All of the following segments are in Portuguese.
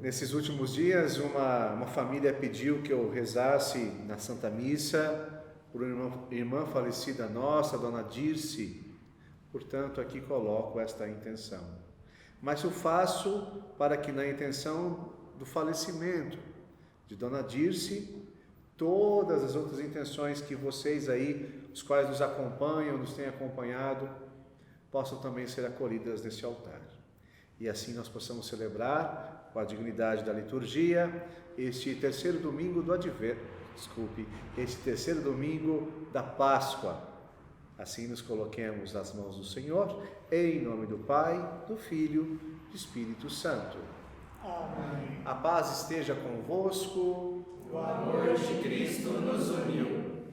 Nesses últimos dias, uma família pediu que eu rezasse na Santa Missa por uma irmã falecida nossa, Dona Dirce. Portanto, aqui coloco esta intenção. Mas o faço para que na intenção do falecimento de Dona Dirce, todas as outras intenções que vocês aí, os quais nos acompanham, nos têm acompanhado, possam também ser acolhidas nesse altar. E assim nós possamos celebrar com a dignidade da liturgia este terceiro domingo do este terceiro domingo da Páscoa. Assim nos coloquemos nas mãos do Senhor, em nome do Pai, do Filho e do Espírito Santo. Amém. A paz esteja convosco. O amor de Cristo nos uniu.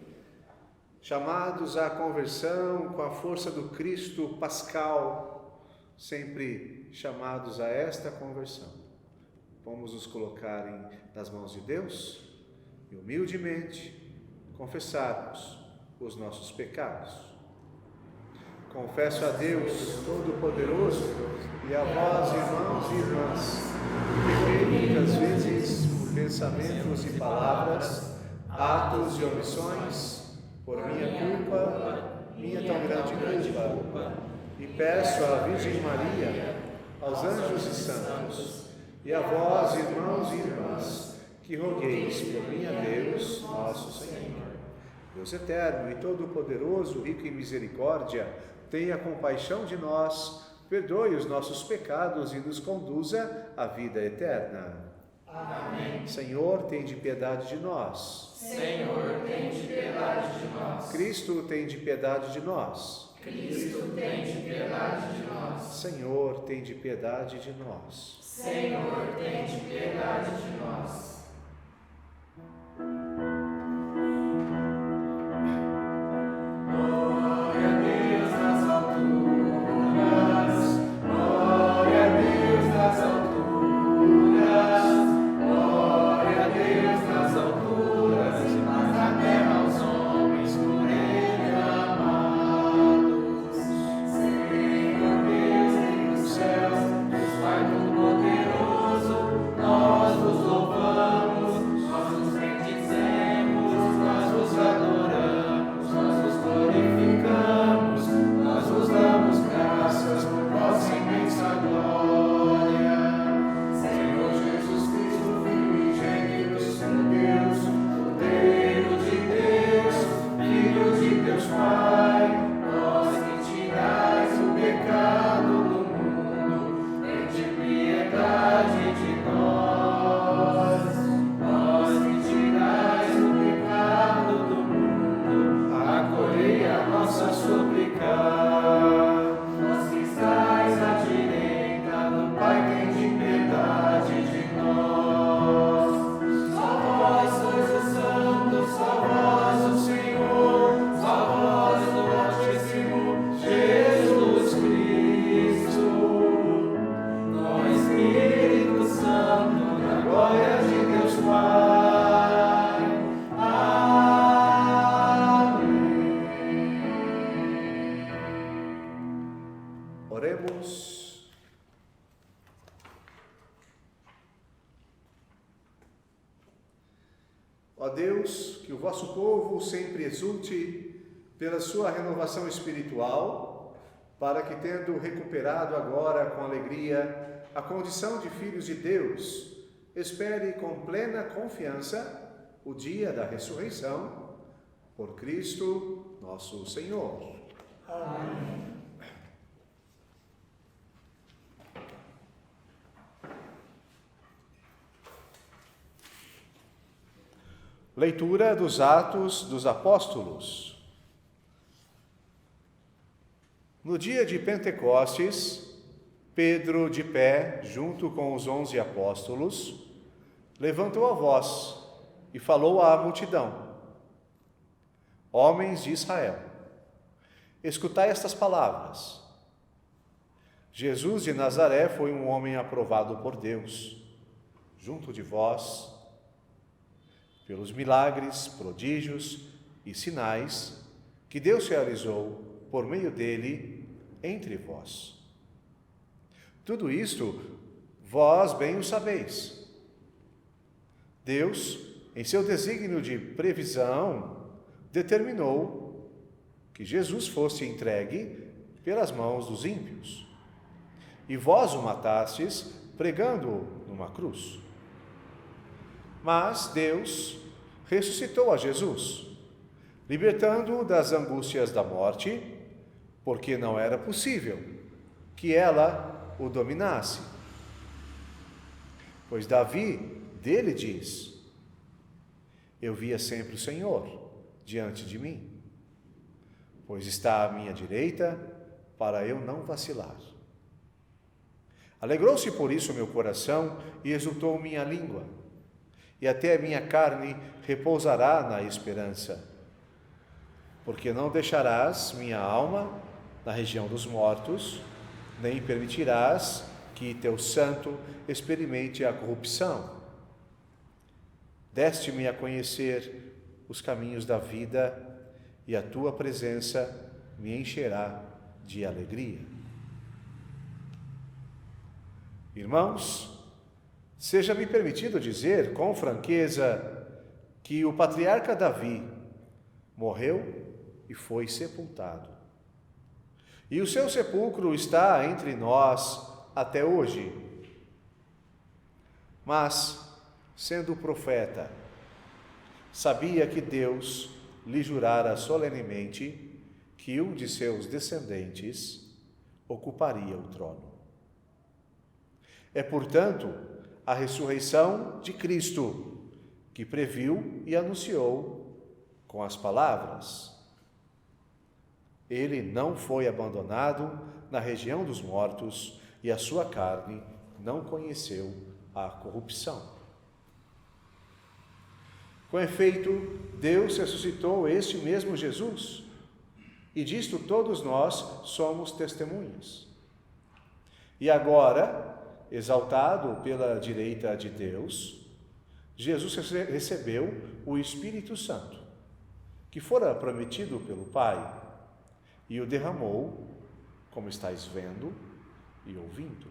Chamados à conversão com a força do Cristo pascal, sempre chamados a esta conversão. Vamos nos colocar nas mãos de Deus e humildemente confessarmos os nossos pecados. Confesso a Deus Todo-Poderoso e a vós, irmãos e irmãs, que pequei muitas vezes por pensamentos e palavras, atos e omissões, por minha culpa, minha tão grande culpa, e peço à Virgem Maria, aos anjos e santos, e a vós, irmãos e irmãs, que rogueis por mim a Deus, nosso Senhor. Deus eterno e todo-poderoso, rico em misericórdia, tenha compaixão de nós, perdoe os nossos pecados e nos conduza à vida eterna. Amém. Senhor, tende piedade de nós. Senhor, tende piedade de nós. Cristo, tende piedade de nós. Cristo, tende piedade de nós. Senhor, tende piedade de nós. Senhor, tende piedade de nós. Oremos. Ó Deus, que o vosso povo sempre exulte pela sua renovação espiritual, para que, tendo recuperado agora com alegria a condição de filhos de Deus, espere com plena confiança o dia da ressurreição, por Cristo nosso Senhor. Amém. Leitura dos Atos dos Apóstolos. No dia de Pentecostes, Pedro, de pé, junto com os 11 apóstolos, levantou a voz e falou à multidão: Homens de Israel, escutai estas palavras. Jesus de Nazaré foi um homem aprovado por Deus, junto de vós, pelos milagres, prodígios e sinais que Deus realizou por meio dele entre vós. Tudo isto vós bem o sabeis. Deus, em seu desígnio de previsão, determinou que Jesus fosse entregue pelas mãos dos ímpios. E vós o matastes pregando-o numa cruz. Mas Deus ressuscitou a Jesus, libertando-o das angústias da morte, porque não era possível que ela o dominasse. Pois Davi dele diz: eu via sempre o Senhor diante de mim, pois está à minha direita para eu não vacilar. Alegrou-se por isso meu coração e exultou minha língua, e até a minha carne repousará na esperança, porque não deixarás minha alma na região dos mortos, nem permitirás que teu santo experimente a corrupção. Deste-me a conhecer os caminhos da vida, e a tua presença me encherá de alegria. Irmãos, seja-me permitido dizer com franqueza que o patriarca Davi morreu e foi sepultado. E o seu sepulcro está entre nós até hoje. Mas, sendo profeta, sabia que Deus lhe jurara solenemente que um de seus descendentes ocuparia o trono. É, portanto, a ressurreição de Cristo que previu e anunciou com as palavras: ele não foi abandonado na região dos mortos, e a sua carne não conheceu a corrupção. Com efeito, Deus ressuscitou este mesmo Jesus, e disto todos nós somos testemunhas. E agora, exaltado pela direita de Deus, Jesus recebeu o Espírito Santo, que fora prometido pelo Pai, e o derramou, como estáis vendo e ouvindo.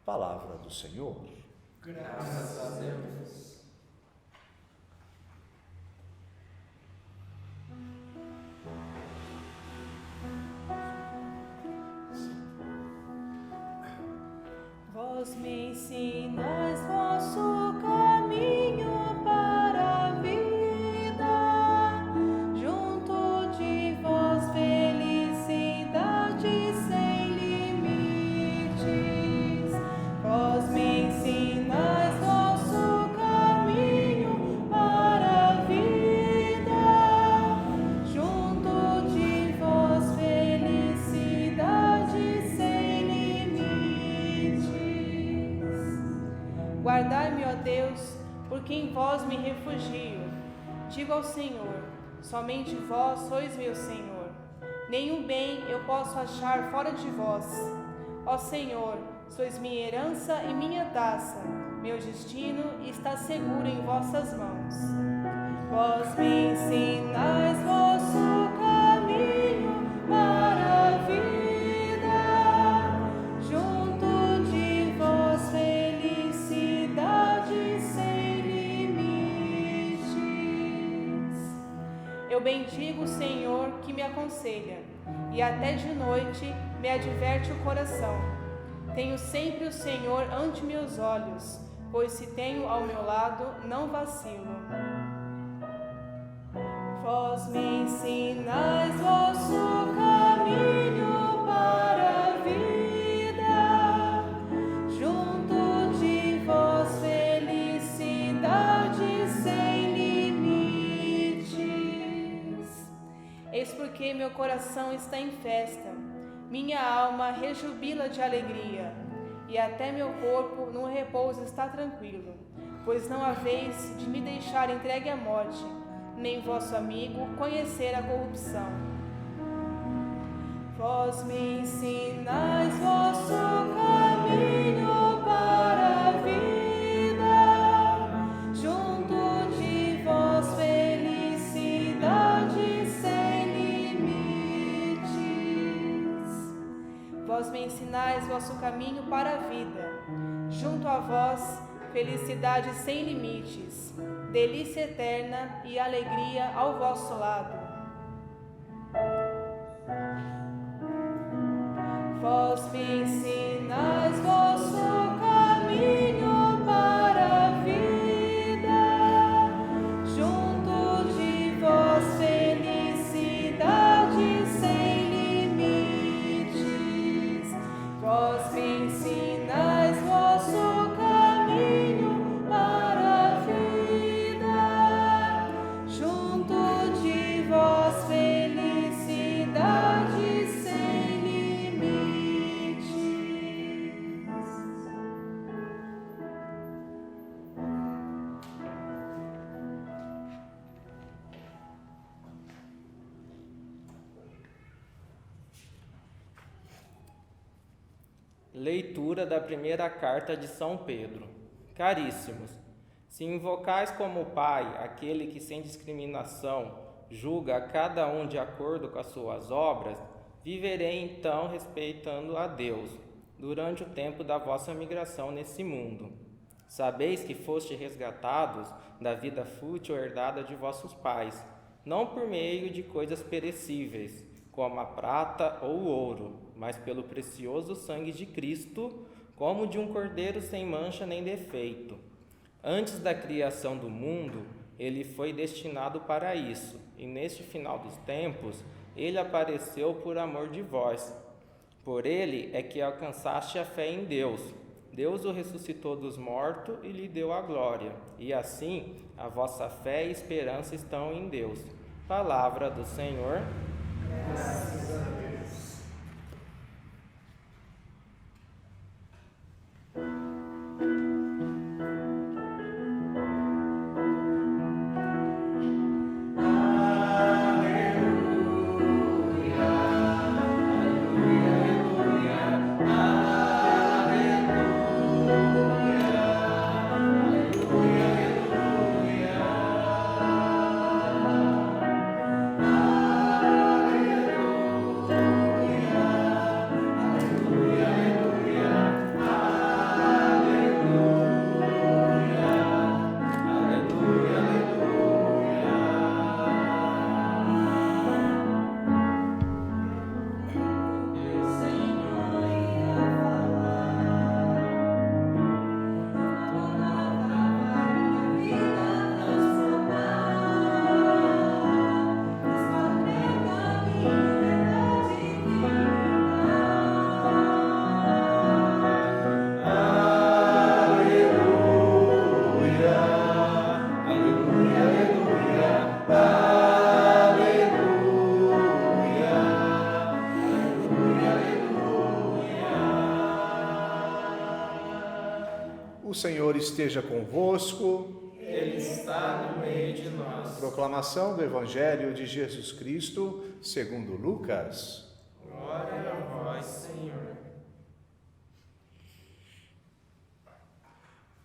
Palavra do Senhor. Graças a Deus. Vós me ensinais vosso caminho para a vida, junto de vós felicidade sem limites. Vós me ensinais vosso caminho para a vida, junto de vós felicidade sem limites. Guardai-me, ó Deus, porque em vós me refugio. Digo ao Senhor: somente vós sois meu Senhor. Nenhum bem eu posso achar fora de vós. Ó Senhor, sois minha herança e minha taça. Meu destino está seguro em vossas mãos. Vós me ensinais vosso caminho para a vida, junto de vós felicidade sem limites. Eu bendigo o Senhor que me aconselha, e até de noite me adverte o coração. Tenho sempre o Senhor ante meus olhos, pois se tenho ao meu lado, não vacilo. Vós me ensinais vosso caminho para a vida, junto de vós felicidade sem limites. Eis porque meu coração está em festa, minha alma rejubila de alegria, e até meu corpo no repouso está tranquilo, pois não haveis de me deixar entregue à morte, nem vosso amigo conhecer a corrupção. Vós me ensinais vosso caminho para a vida, junto de vós felicidade sem limites. Vós me ensinais vosso caminho para a vida, junto a vós felicidade sem limites, delícia eterna e alegria ao vosso lado. Vós me ensinais vosso caminho para a vida, junto de vós felicidade sem limites. Vós me ensinais vosso caminho para a vida, junto de vós felicidade sem limites. Leitura da primeira carta de São Pedro. Caríssimos, se invocais como Pai aquele que sem discriminação julga a cada um de acordo com as suas obras, viverei então respeitando a Deus durante o tempo da vossa migração nesse mundo. Sabeis que foste resgatados da vida fútil herdada de vossos pais, não por meio de coisas perecíveis, como a prata ou o ouro, mas pelo precioso sangue de Cristo, como de um cordeiro sem mancha nem defeito. Antes da criação do mundo, ele foi destinado para isso, e neste final dos tempos, ele apareceu por amor de vós. Por ele é que alcançaste a fé em Deus. Deus o ressuscitou dos mortos e lhe deu a glória, e assim a vossa fé e esperança estão em Deus. Palavra do Senhor. Graças a Deus. O Senhor esteja convosco. Ele está no meio de nós. Proclamação do Evangelho de Jesus Cristo, segundo Lucas. Glória a vós, Senhor.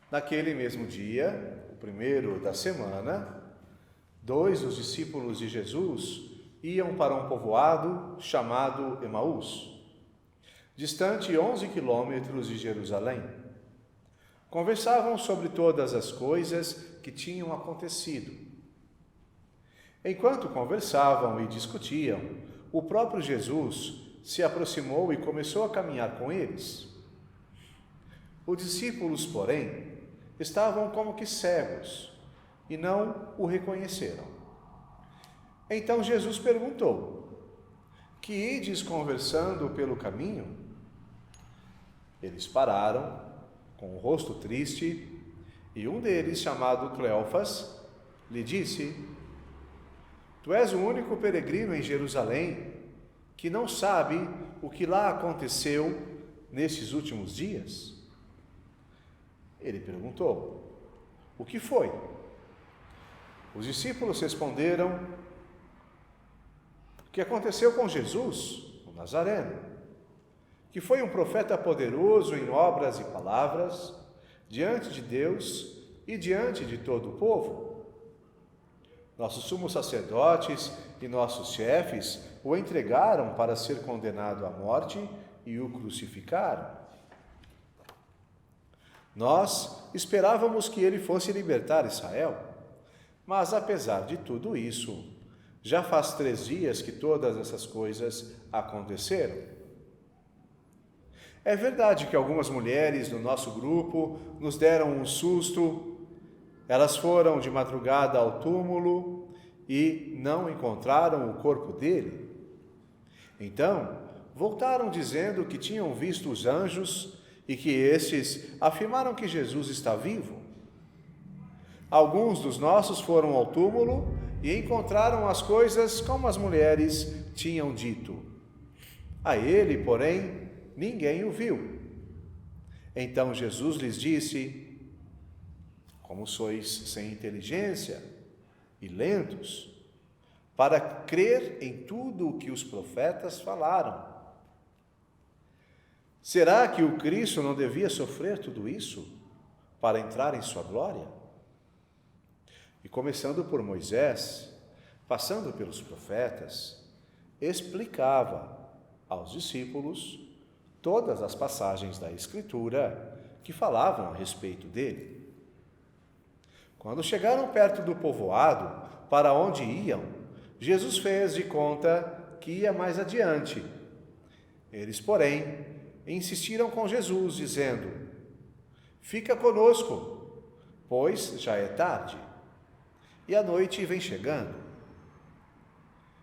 Naquele mesmo dia, o primeiro da semana, 2 dos discípulos de Jesus iam para um povoado chamado Emaús, distante 11 quilômetros de Jerusalém. Conversavam sobre todas as coisas que tinham acontecido. Enquanto conversavam e discutiam, o próprio Jesus se aproximou e começou a caminhar com eles. Os discípulos, porém, estavam como que cegos e não o reconheceram. Então Jesus perguntou: que ides conversando pelo caminho? Eles pararam, com o rosto triste, e um deles, chamado Cleofas, lhe disse: Tu és o único peregrino em Jerusalém que não sabe o que lá aconteceu nesses últimos dias? Ele perguntou: O que foi? Os discípulos responderam: O que aconteceu com Jesus, o Nazareno, que foi um profeta poderoso em obras e palavras, diante de Deus e diante de todo o povo. Nossos sumos sacerdotes e nossos chefes o entregaram para ser condenado à morte e o crucificaram. Nós esperávamos que ele fosse libertar Israel. Mas, apesar de tudo isso, já faz 3 dias que todas essas coisas aconteceram. É verdade que algumas mulheres do nosso grupo nos deram um susto. Elas foram de madrugada ao túmulo e não encontraram o corpo dele. Então, voltaram dizendo que tinham visto os anjos e que estes afirmaram que Jesus está vivo. Alguns dos nossos foram ao túmulo e encontraram as coisas como as mulheres tinham dito. A ele, porém, ninguém o viu. Então Jesus lhes disse: como sois sem inteligência e lentos, para crer em tudo o que os profetas falaram. Será que o Cristo não devia sofrer tudo isso para entrar em sua glória? E começando por Moisés, passando pelos profetas, explicava aos discípulos todas as passagens da Escritura que falavam a respeito dele. Quando chegaram perto do povoado, para onde iam, Jesus fez de conta que ia mais adiante. Eles, porém, insistiram com Jesus, dizendo: fica conosco, pois já é tarde, e a noite vem chegando.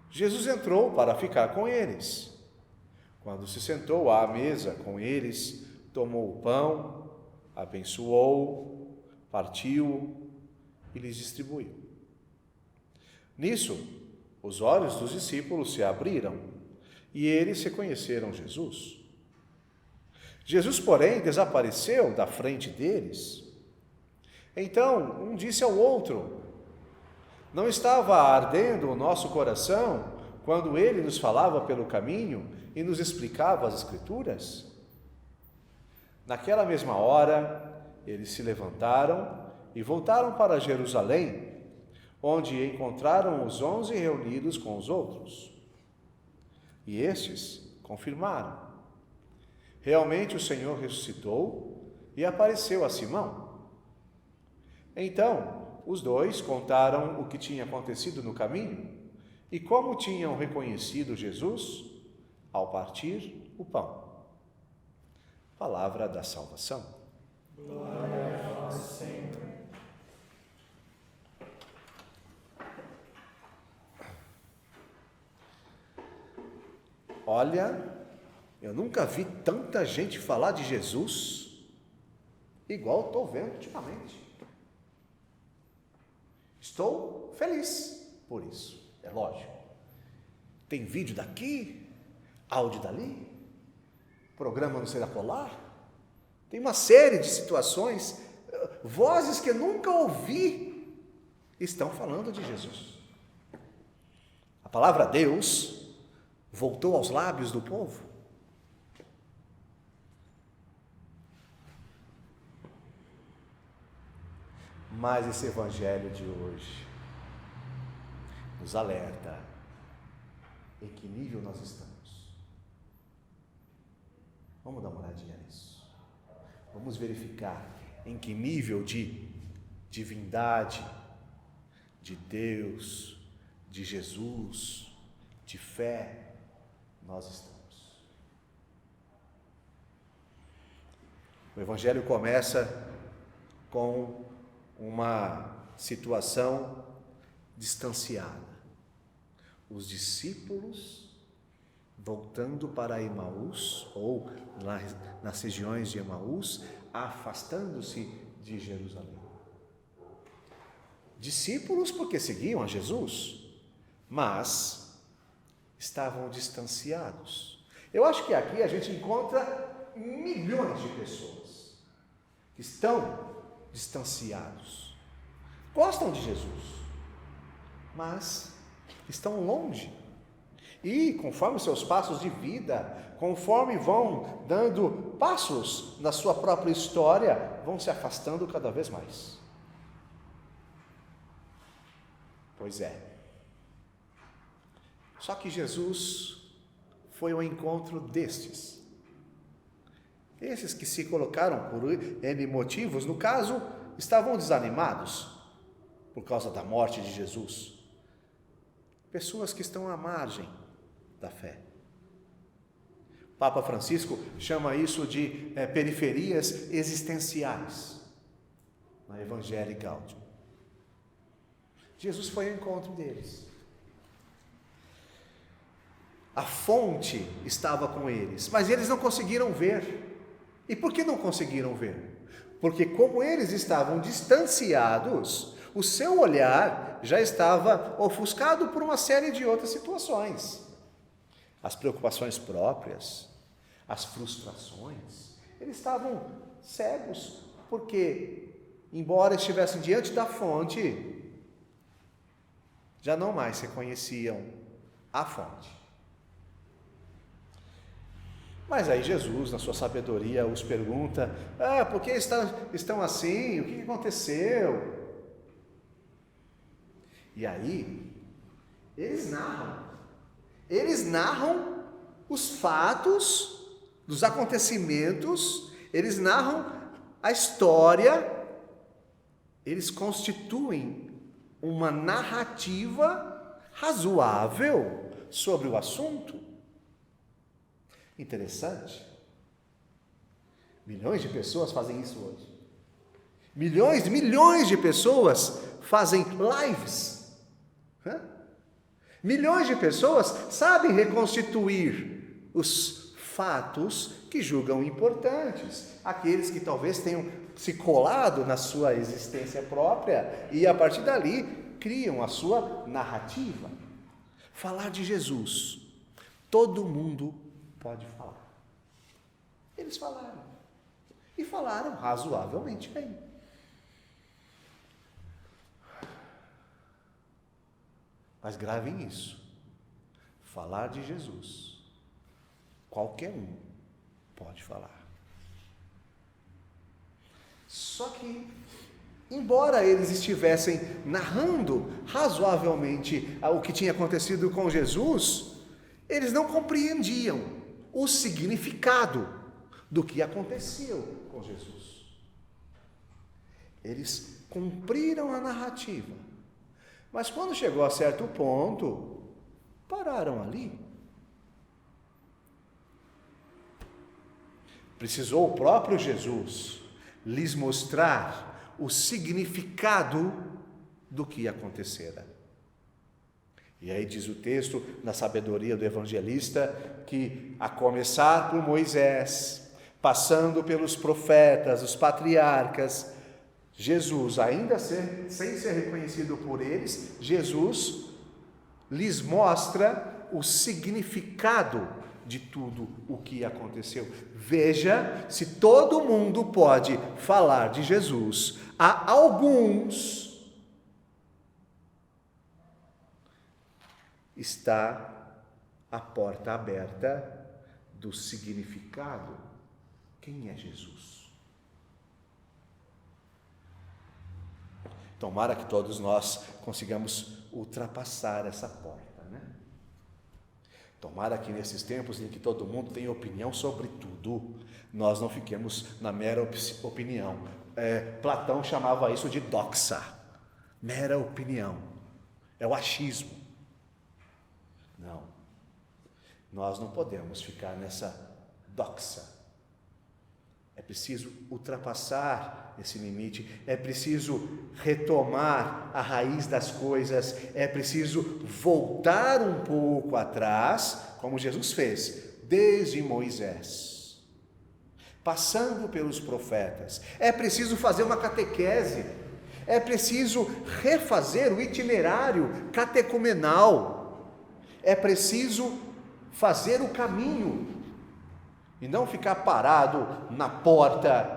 Jesus entrou para ficar com eles. Quando se sentou à mesa com eles, tomou o pão, abençoou, partiu e lhes distribuiu. Nisso, os olhos dos discípulos se abriram e eles reconheceram Jesus. Jesus, porém, desapareceu da frente deles. Então, um disse ao outro: não estava ardendo o nosso coração quando ele nos falava pelo caminho e nos explicava as Escrituras? Naquela mesma hora, eles se levantaram e voltaram para Jerusalém, onde encontraram os 11 reunidos com os outros. E estes confirmaram: realmente o Senhor ressuscitou e apareceu a Simão. Então, os dois contaram o que tinha acontecido no caminho e como tinham reconhecido Jesus ao partir o pão. Palavra da salvação. Glória a vós, Senhor. Olha, eu nunca vi tanta gente falar de Jesus igual estou vendo ultimamente. Estou feliz por isso, é lógico. Tem vídeo daqui, áudio dali, programa no Serapolar. Tem uma série de situações, vozes que eu nunca ouvi estão falando de Jesus. A palavra Deus voltou aos lábios do povo. Mas esse evangelho de hoje nos alerta em que nível nós estamos. Vamos dar uma olhadinha nisso. Vamos verificar em que nível de divindade, de Deus, de Jesus, de fé nós estamos. O evangelho começa com uma situação distanciada. Os discípulos voltando para Emaús, ou nas regiões de Emaús, afastando-se de Jerusalém. Discípulos porque seguiam a Jesus, mas estavam distanciados. Eu acho que aqui a gente encontra milhões de pessoas que estão distanciados, gostam de Jesus, mas estão longe. E conforme seus passos de vida, conforme vão dando passos na sua própria história, vão se afastando cada vez mais. Pois é. Só que Jesus foi ao encontro destes. Esses que se colocaram por N motivos, no caso, estavam desanimados por causa da morte de Jesus. Pessoas que estão à margem da fé. Papa Francisco chama isso de periferias existenciais na Evangelii Gaudium. Jesus foi ao encontro deles. A fonte estava com eles, mas eles não conseguiram ver. E por que não conseguiram ver? Porque como eles estavam distanciados, o seu olhar já estava ofuscado por uma série de outras situações. As preocupações próprias, as frustrações, eles estavam cegos, porque, embora estivessem diante da fonte, já não mais reconheciam a fonte. Mas aí Jesus, na sua sabedoria, os pergunta: por que estão assim? O que aconteceu? E aí, eles narram os fatos dos acontecimentos, eles narram a história, eles constituem uma narrativa razoável sobre o assunto. Interessante. Milhões de pessoas fazem isso hoje. Milhões de pessoas fazem lives. Milhões de pessoas sabem reconstituir os fatos que julgam importantes, aqueles que talvez tenham se colado na sua existência própria e a partir dali criam a sua narrativa. Falar de Jesus, todo mundo pode falar. Eles falaram, e falaram razoavelmente bem. Mas gravem isso: falar de Jesus, qualquer um pode falar. Só que, embora eles estivessem narrando razoavelmente o que tinha acontecido com Jesus, eles não compreendiam o significado do que aconteceu com Jesus. Eles cumpriram a narrativa, mas quando chegou a certo ponto, pararam ali. Precisou o próprio Jesus lhes mostrar o significado do que acontecera. E aí diz o texto, na sabedoria do evangelista, que a começar por Moisés, passando pelos profetas, os patriarcas, Jesus, ainda sem ser reconhecido por eles, Jesus lhes mostra o significado de tudo o que aconteceu. Veja se todo mundo pode falar de Jesus. Há alguns. Está a porta aberta do significado. Quem é Jesus? Tomara que todos nós consigamos ultrapassar essa porta, né? Tomara que nesses tempos em que todo mundo tem opinião sobre tudo, nós não fiquemos na mera opinião. Platão chamava isso de doxa, mera opinião, é o achismo. Não, nós não podemos ficar nessa doxa. É preciso ultrapassar esse limite, é preciso retomar a raiz das coisas, é preciso voltar um pouco atrás, como Jesus fez, desde Moisés, passando pelos profetas. É preciso fazer uma catequese, é preciso refazer o itinerário catecumenal, é preciso fazer o caminho, e não ficar parado na porta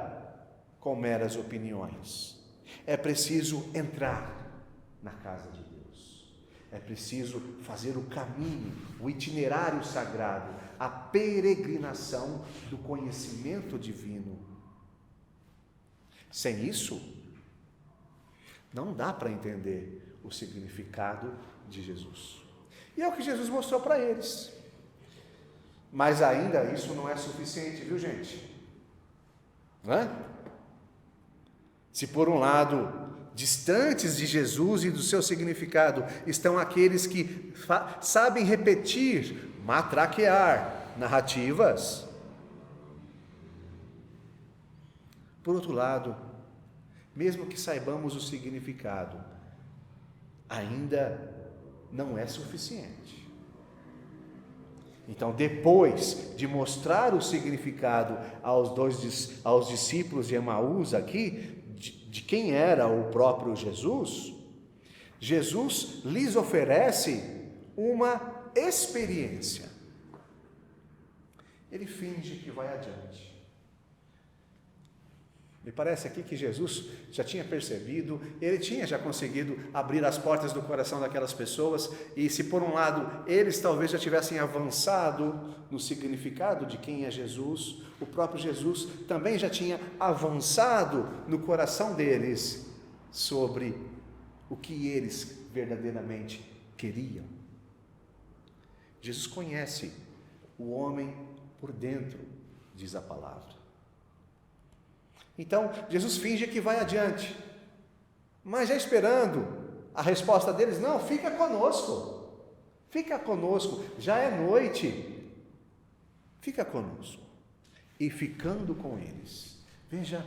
com meras opiniões. É preciso entrar na casa de Deus. É preciso fazer o caminho, o itinerário sagrado, a peregrinação do conhecimento divino. Sem isso, não dá para entender o significado de Jesus. E é o que Jesus mostrou para eles. Mas ainda isso não é suficiente, viu, gente? Não é? Se por um lado, distantes de Jesus e do seu significado, estão aqueles que sabem repetir, matraquear narrativas. Por outro lado, mesmo que saibamos o significado, ainda não é suficiente. Então, depois de mostrar o significado aos discípulos de Emaús aqui, de quem era o próprio Jesus, Jesus lhes oferece uma experiência. Ele finge que vai adiante. Me parece aqui que Jesus já tinha percebido, ele tinha já conseguido abrir as portas do coração daquelas pessoas, e se por um lado eles talvez já tivessem avançado no significado de quem é Jesus, o próprio Jesus também já tinha avançado no coração deles sobre o que eles verdadeiramente queriam. Jesus conhece o homem por dentro, diz a palavra. Então, Jesus finge que vai adiante, mas já esperando a resposta deles: não, fica conosco, já é noite, fica conosco. E ficando com eles, veja,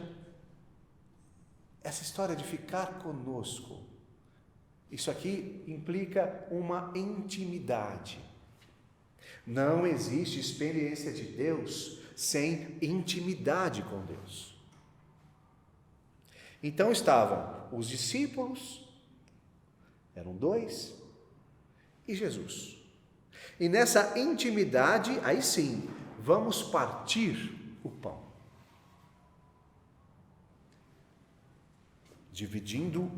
essa história de ficar conosco, isso aqui implica uma intimidade. Não existe experiência de Deus sem intimidade com Deus. Então estavam os discípulos, eram 2, e Jesus. E nessa intimidade, aí sim, vamos partir o pão. Dividindo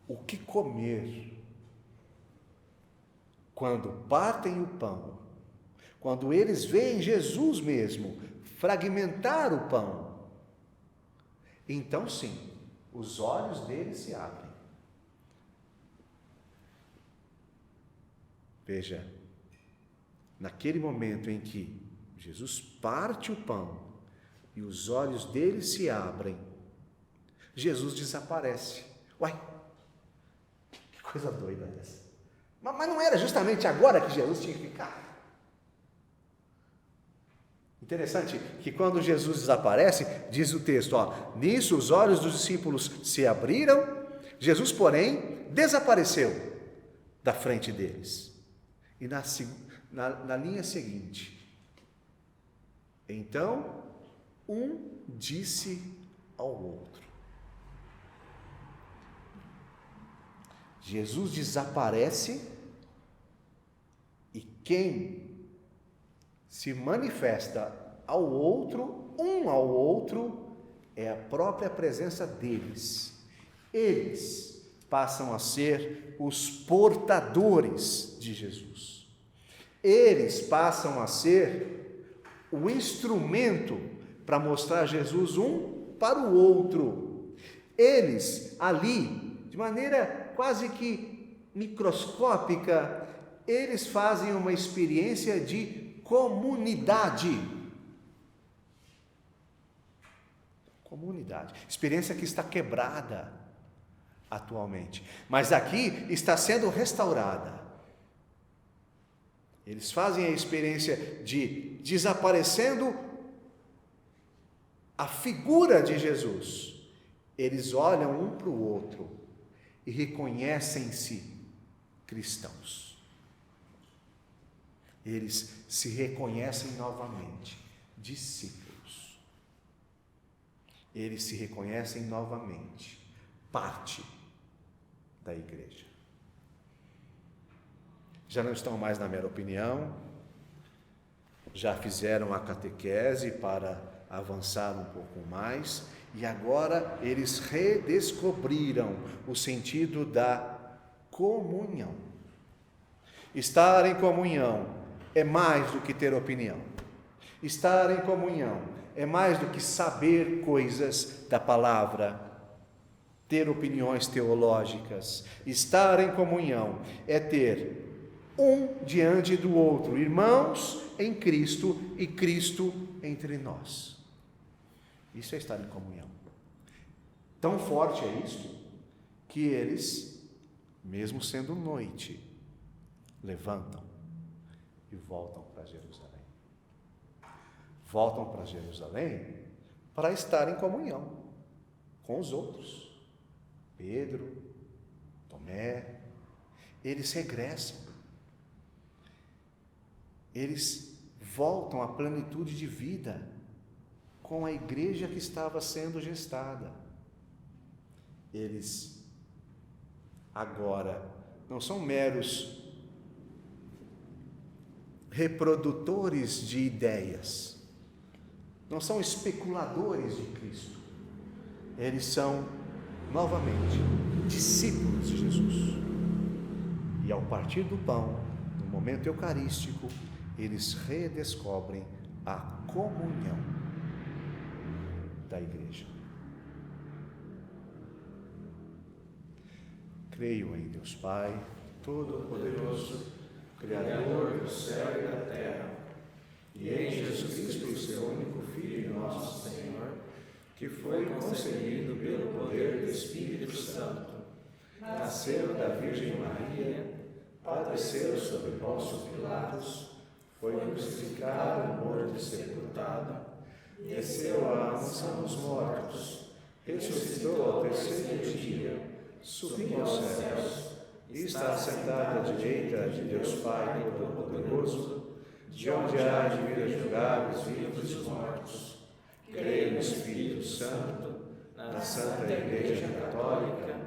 o que comer. Quando partem o pão, quando eles veem Jesus mesmo fragmentar o pão, então sim, os olhos deles se abrem. Veja, naquele momento em que Jesus parte o pão e os olhos deles se abrem, Jesus desaparece. Uai, que coisa doida essa. Mas não era justamente agora que Jesus tinha que ficar? Interessante que quando Jesus desaparece, diz o texto, nisso os olhos dos discípulos se abriram, Jesus, porém, desapareceu da frente deles. E na linha seguinte, então, um disse ao outro. Jesus desaparece e quem se manifesta ao outro, um ao outro, é a própria presença deles. Eles passam a ser os portadores de Jesus. Eles passam a ser o instrumento para mostrar Jesus um para o outro. Eles ali, de maneira quase que microscópica, eles fazem uma experiência de comunidade. Experiência que está quebrada atualmente, mas aqui está sendo restaurada. Eles fazem a experiência de desaparecendo a figura de Jesus. Eles olham um para o outro e reconhecem-se cristãos. Eles se reconhecem novamente discípulos. Eles se reconhecem novamente parte da igreja. Já não estão mais na mera opinião, já fizeram a catequese para avançar um pouco mais, e agora eles redescobriram o sentido da comunhão. Estar em comunhão é mais do que ter opinião. Estar em comunhão é mais do que saber coisas da palavra, ter opiniões teológicas. Estar em comunhão é ter um diante do outro, irmãos em Cristo e Cristo entre nós. Isso é estar em comunhão. Tão forte é isto que eles, mesmo sendo noite, levantam e voltam para Jerusalém. Voltam para Jerusalém para estar em comunhão com os outros. Pedro, Tomé, eles regressam. Eles voltam à plenitude de vida com a igreja que estava sendo gestada. Eles agora não são meros reprodutores de ideias, não são especuladores de Cristo. Eles são, novamente, discípulos de Jesus. E ao partir do pão, no momento eucarístico, eles redescobrem a comunhão da igreja. Creio em Deus Pai, Todo-Poderoso, Criador do céu e da terra, e em Jesus Cristo, seu único Filho e nosso Senhor, que foi concebido pelo poder do Espírito Santo, nasceu da Virgem Maria, padeceu sob Pôncio Pilatos, foi crucificado, morto e sepultado, desceu à mansão dos mortos, ressuscitou ao terceiro dia, subiu aos céus, e está sentado à direita de Deus Pai Todo-Poderoso, de onde há de vir a julgar os vivos e os mortos. Creio no Espírito Santo, na Santa Igreja Católica,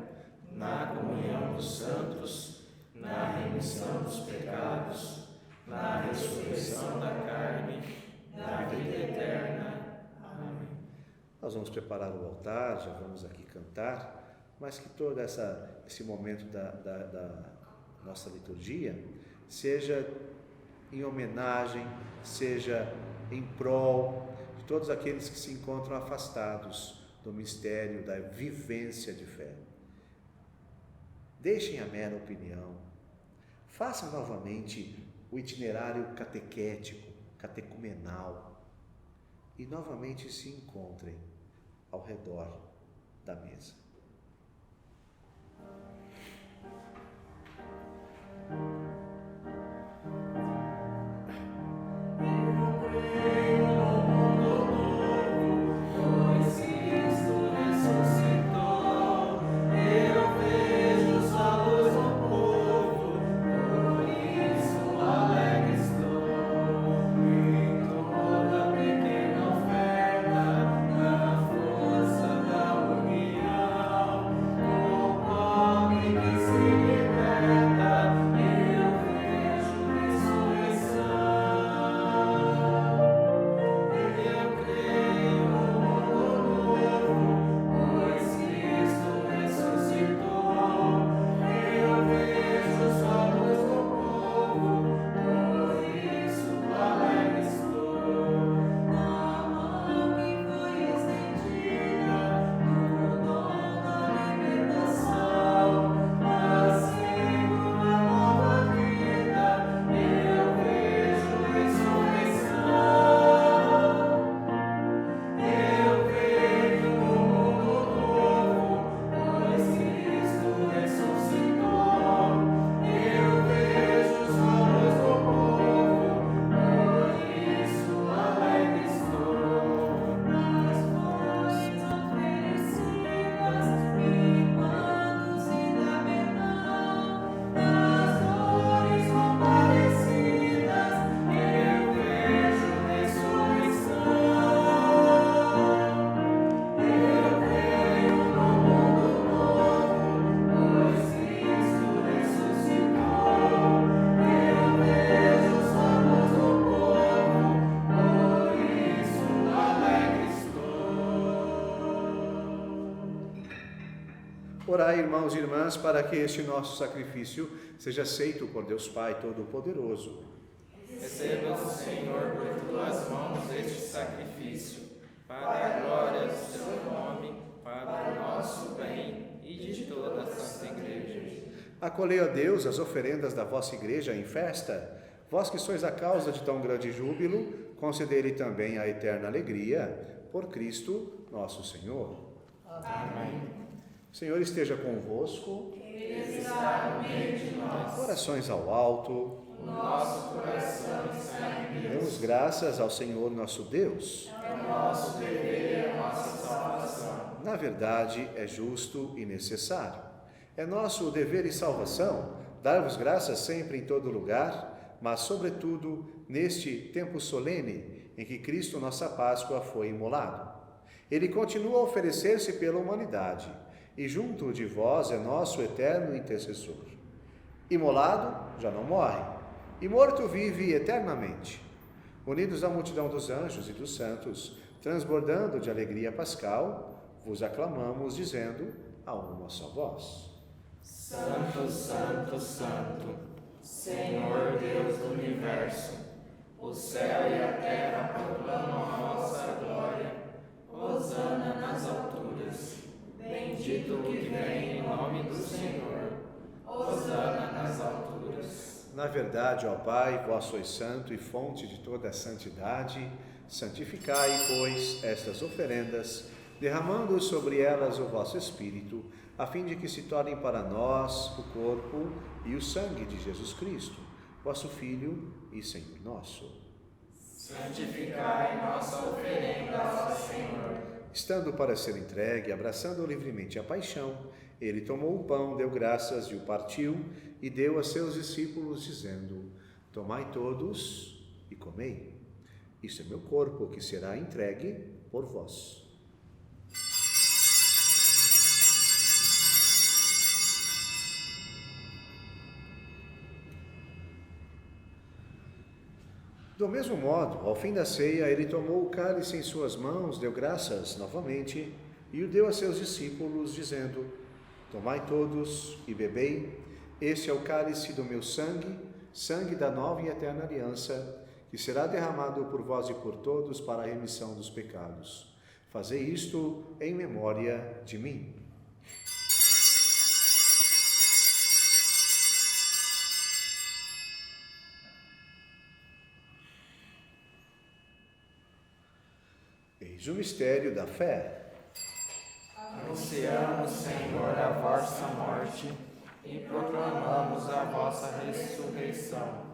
na comunhão dos santos, na remissão dos pecados, na ressurreição da carne, na vida eterna. Amém. Nós vamos preparar o altar, já vamos aqui cantar, mas que todo esse momento da nossa liturgia seja em homenagem, seja em prol de todos aqueles que se encontram afastados do mistério da vivência de fé. Deixem a mera opinião, façam novamente o itinerário catequético, catecumenal e novamente se encontrem ao redor da mesa. Orai, irmãos e irmãs, para que este nosso sacrifício seja aceito por Deus Pai Todo-Poderoso. Receba, Senhor, por tuas mãos este sacrifício, para a glória do seu nome, para o nosso bem e de toda a Santa Igreja. Acolhei, ó Deus, as oferendas da vossa Igreja em festa. Vós que sois a causa de tão grande júbilo, concedei-lhe também a eterna alegria. por Cristo nosso Senhor. Amém. O Senhor esteja convosco. Ele está no meio de nós. Corações ao alto. O nosso coração está em Deus. Demos graças ao Senhor nosso Deus. É o nosso dever e a nossa salvação. Na verdade, é justo e necessário. É nosso dever e salvação dar-vos graças sempre em todo lugar, mas, sobretudo, neste tempo solene em que Cristo, nossa Páscoa, foi imolado. Ele continua a oferecer-se pela humanidade, e junto de vós é nosso eterno intercessor. Imolado, já não morre, e morto vive eternamente. Unidos à multidão dos anjos e dos santos, transbordando de alegria pascal, vos aclamamos, dizendo a uma só voz: Santo, Santo, Santo, Senhor Deus do Universo, o céu e a terra proclamam a vossa glória. Hosana nas alturas. Bendito o que vem em nome do Senhor. Hosana nas alturas. Na verdade, ó Pai, vós sois santo e fonte de toda a santidade, santificai, pois, estas oferendas, derramando sobre elas o vosso Espírito, a fim de que se tornem para nós o corpo e o sangue de Jesus Cristo, vosso Filho e Senhor nosso. Santificai nossa oferenda, ó Senhor. Estando para ser entregue, abraçando livremente a paixão, ele tomou o pão, deu graças e o partiu, e deu a seus discípulos, dizendo: Tomai todos e comei. Isto é meu corpo, que será entregue por vós. Do mesmo modo, ao fim da ceia, ele tomou o cálice em suas mãos, deu graças novamente e o deu a seus discípulos, dizendo: Tomai todos e bebei, este é o cálice do meu sangue, sangue da nova e eterna aliança, que será derramado por vós e por todos para a remissão dos pecados. Fazei isto em memória de mim. Eis o mistério da fé. Anunciamos, Senhor, a vossa morte e proclamamos a vossa ressurreição.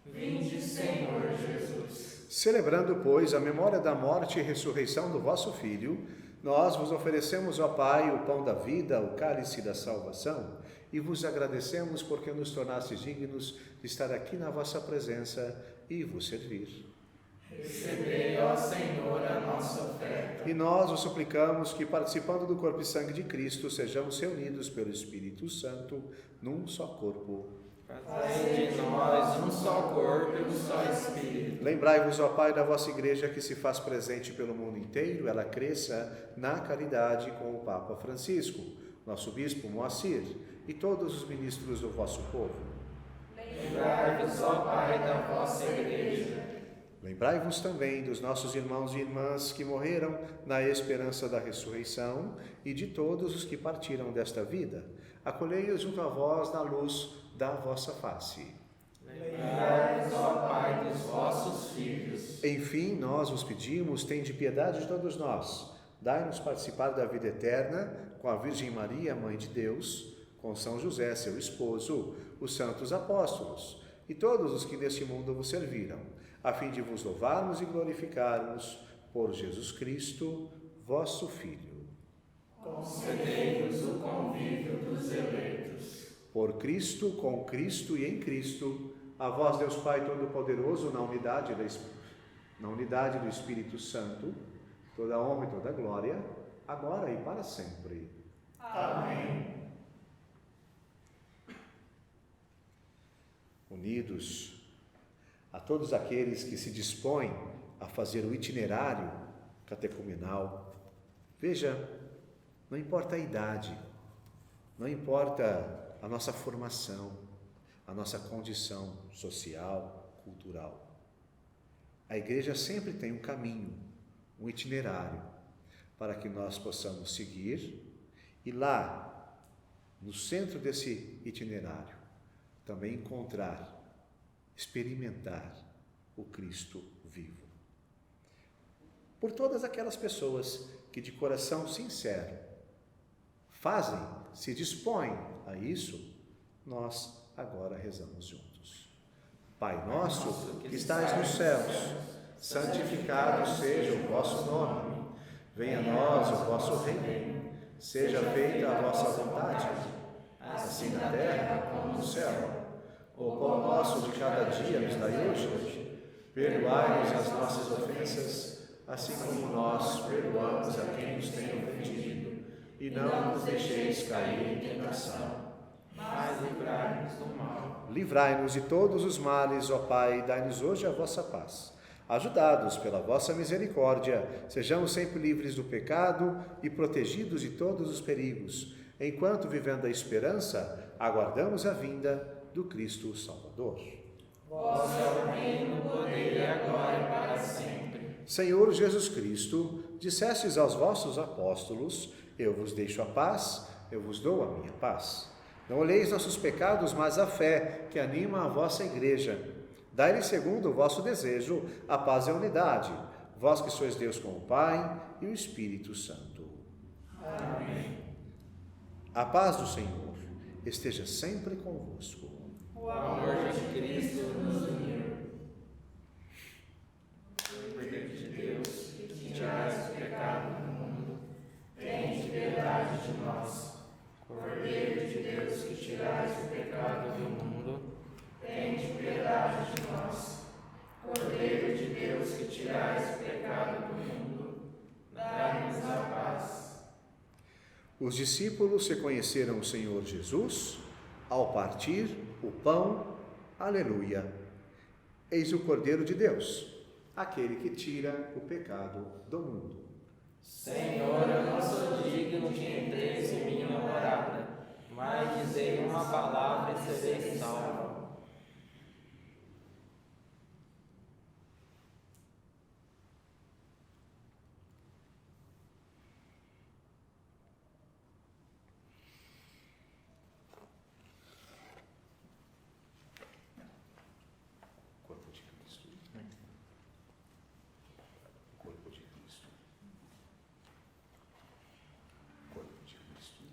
Vinde, Senhor Jesus. Celebrando, pois, a memória da morte e ressurreição do vosso Filho, nós vos oferecemos, ó Pai, o pão da vida, o cálice da salvação, e vos agradecemos porque nos tornastes dignos de estar aqui na vossa presença e vos servir. Recebei, ó Senhor, a nossa oferta. E nós vos suplicamos que, participando do corpo e sangue de Cristo, sejamos reunidos pelo Espírito Santo num só corpo. Fazei de nós um só corpo e um só Espírito. Lembrai-vos, ó Pai, da vossa Igreja que se faz presente pelo mundo inteiro, ela cresça na caridade com o Papa Francisco, nosso Bispo Moacir e todos os ministros do vosso povo. Lembrai-vos, ó Pai, da vossa Igreja. Lembrai-vos também dos nossos irmãos e irmãs que morreram na esperança da ressurreição e de todos os que partiram desta vida. Acolhei-os junto a vós na luz da vossa face. Lembrai-vos, ó Pai, dos vossos filhos. Enfim, nós vos pedimos, tende piedade de todos nós. Dai-nos participar da vida eterna com a Virgem Maria, Mãe de Deus, com São José, seu esposo, os santos apóstolos e todos os que neste mundo vos serviram, a fim de vos louvarmos e glorificarmos por Jesus Cristo, vosso Filho. Concedei-nos o convívio dos eleitos. Por Cristo, com Cristo e em Cristo, a vós, Deus Pai Todo-Poderoso, na unidade do Espírito Santo, toda honra e toda glória, agora e para sempre. Amém. Unidos a todos aqueles que se dispõem a fazer o itinerário catecumenal, veja, não importa a idade, não importa a nossa formação, a nossa condição social, cultural. A Igreja sempre tem um caminho, um itinerário, para que nós possamos seguir e lá, no centro desse itinerário, também encontrar, experimentar o Cristo vivo. por todas aquelas pessoas que de coração sincero se dispõem a isso, nós agora rezamos juntos. Pai nosso, que estais nos céus, santificado seja o vosso nome. Venha a nós o vosso reino. Seja feita a vossa vontade, assim na terra como no céu. O pão nosso de cada dia nos dai hoje. Perdoai-nos as nossas ofensas, assim como nós perdoamos a quem nos tem ofendido. E não nos deixeis cair em tentação, mas livrai-nos do mal. Livrai-nos de todos os males, ó Pai, e dai-nos hoje a vossa paz. Ajudados pela vossa misericórdia, sejamos sempre livres do pecado e protegidos de todos os perigos, enquanto, vivendo a esperança, aguardamos a vinda do Cristo Salvador. Vosso é o reino, o poder e a glória para sempre. Senhor Jesus Cristo, dissestes aos vossos apóstolos: eu vos deixo a paz, eu vos dou a minha paz. Não olheis nossos pecados, mas a fé que anima a vossa igreja. Dai-lhe, segundo o vosso desejo, a paz e a unidade, vós que sois Deus com o Pai e o Espírito Santo. Amém. A paz do Senhor esteja sempre convosco. O amor de Cristo nos uniu. Cordeiro de Deus, que tirais o pecado do mundo, tende piedade de nós. Cordeiro de Deus, que tirais o pecado do mundo, tende piedade de nós. Cordeiro de Deus, que tirais o pecado do mundo, dai-nos a paz. Os discípulos reconheceram o Senhor Jesus ao partir o pão. Aleluia! Eis o Cordeiro de Deus, aquele que tira o pecado do mundo. Senhor, eu não sou digno de entreis em minha morada, mas dizei uma palavra e serei salvo. Corpo de Cristo. Corpo de Cristo. Corpo de Cristo.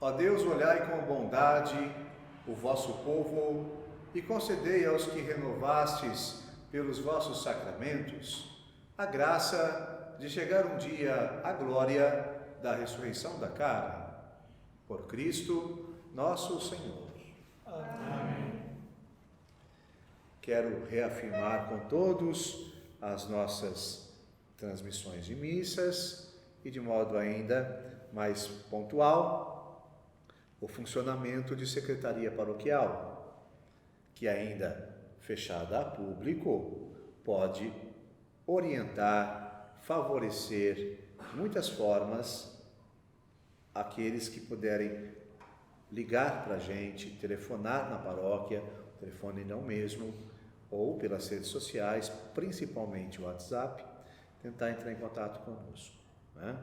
Ó Deus, olhai com bondade o vosso povo e concedei aos que renovastes pelos vossos sacramentos a graça de chegar um dia à glória da ressurreição da carne. Por Cristo, nosso Senhor. Amém. Quero reafirmar com todos as nossas transmissões de missas e, de modo ainda mais pontual, o funcionamento de secretaria paroquial, que ainda fechada a público, pode orientar, favorecer de muitas formas aqueles que puderem ligar para a gente, telefonar na paróquia, telefone não mesmo, ou pelas redes sociais, principalmente o WhatsApp, tentar entrar em contato conosco, né?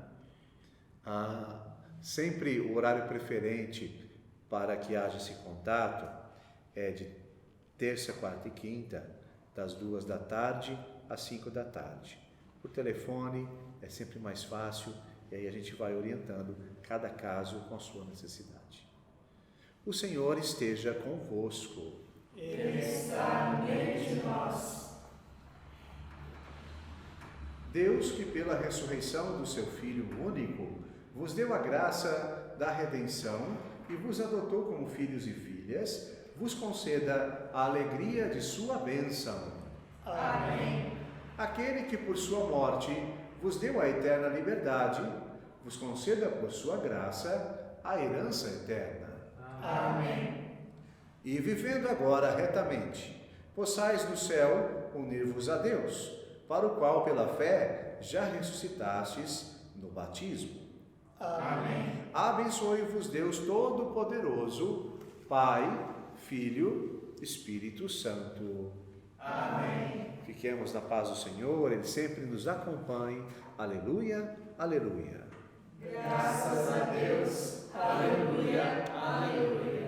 Sempre o horário preferente para que haja esse contato é de terça, quarta e quinta, das 2 da tarde às 5 da tarde. Por telefone é sempre mais fácil e aí a gente vai orientando cada caso com a sua necessidade. O Senhor esteja convosco. Ele está no meio de nós. Deus, que pela ressurreição do seu Filho único, vos deu a graça da redenção e vos adotou como filhos e filhas, vos conceda a alegria de sua bênção. Amém. Aquele que por sua morte vos deu a eterna liberdade, vos conceda por sua graça a herança eterna. Amém. E vivendo agora retamente, possais no céu unir-vos a Deus, para o qual pela fé já ressuscitastes no batismo. Amém. Abençoe-vos Deus Todo-Poderoso, Pai, Filho, Espírito Santo. Amém. Fiquemos na paz do Senhor, Ele sempre nos acompanhe. Aleluia, aleluia. Graças a Deus. Aleluia, aleluia.